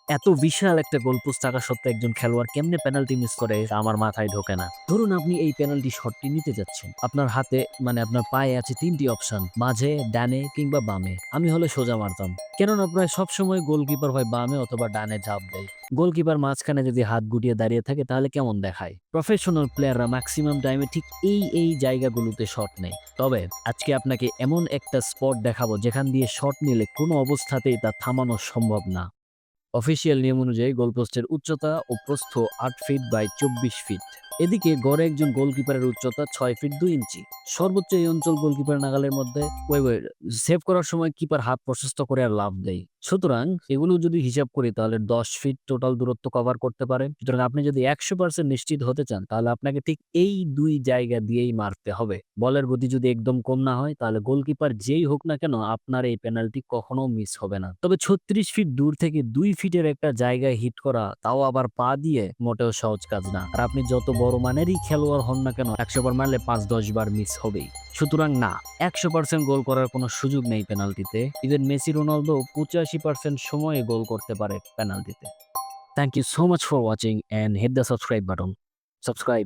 এত বিশাল একটা goal post থাকা সত্ত্বেও একজন খেলোয়াড় কেমনে পেনাল্টি মিস করে এটা আমার মাথায় ঢোকে না। ধরুন আপনি এই পেনাল্টি শটটি নিতে যাচ্ছেন। আপনার হাতে আপনার পায়ে আছে ৩ টি অপশন, মাঝে, ডানে কিংবা বামে। আমি হলে সোজা মারতাম। কেননা প্রায় সবসময় গোলকিপার হয় বামে অথবা ডানে ঝাঁপ দেয়। গোলকিপার মাঝখানে যদি হাত গুটিয়ে দাঁড়িয়ে থাকে তাহলে কেমন দেখায়? প্রফেশনাল প্লেয়াররা ম্যাক্সিমাম টাইমে ঠিক এই জায়গাগুলোতে শট নেয়। তবে আজকে আপনাকে এমন একটা স্পট দেখাবো যেখান দিয়ে শট নিলে কোনো অবস্থাতেই তা থামানো সম্ভব না। অফিসিয়াল নিয়ম অনুযায়ী গোলপোস্টের উচ্চতা ও প্রস্থ ৮ ফিট বাই ২৪ ফিট। এদিকে গড়ে একজন গোলকিপারের উচ্চতা ৬ ফিট ২ ইঞ্চি। সর্বোচ্চ এই অঞ্চল গোলকিপার নাগালের মধ্যে। সেভ করার সময় কিপার হাত প্রশস্ত করে আর লাফ দেয়। সুতরাং এগুলো যদি হিসাব করি তাহলে ১০ ফিট টোটাল দূরত্ব কভার করতে পারে। সুতরাং আপনি যদি ১০০% নিশ্চিত হতে চান তাহলে আপনাকে ঠিক এই ২ জায়গা দিয়েই মারতে হবে। বলের গতি যদি একদম কম না হয় তাহলে গোলকিপার যেই হোক না কেন আপনার এই পেনাল্টি কখনো মিস হবে না। তবে ৩৬ ফিট দূর থেকে ২ ফিটের একটা জায়গায় হিট করা, তাও আবার পা দিয়ে, মোটেও সহজ কাজ না। আর আপনি যত বড় মানেরই খেলোয়াড় হন না কেন ১০০ বার মারলে ৫-১০ বার মিস হবেই। সুতরাং না, ১০০% গোল করার কোনো সুযোগ নেই পেনাল্টিতে। ইভেন মেসি, রোনালদো ৮৫% সময়ে গোল করতে পারে পেনাল্টিতে। Thank you so much for watching and hit the subscribe button. Subscribe.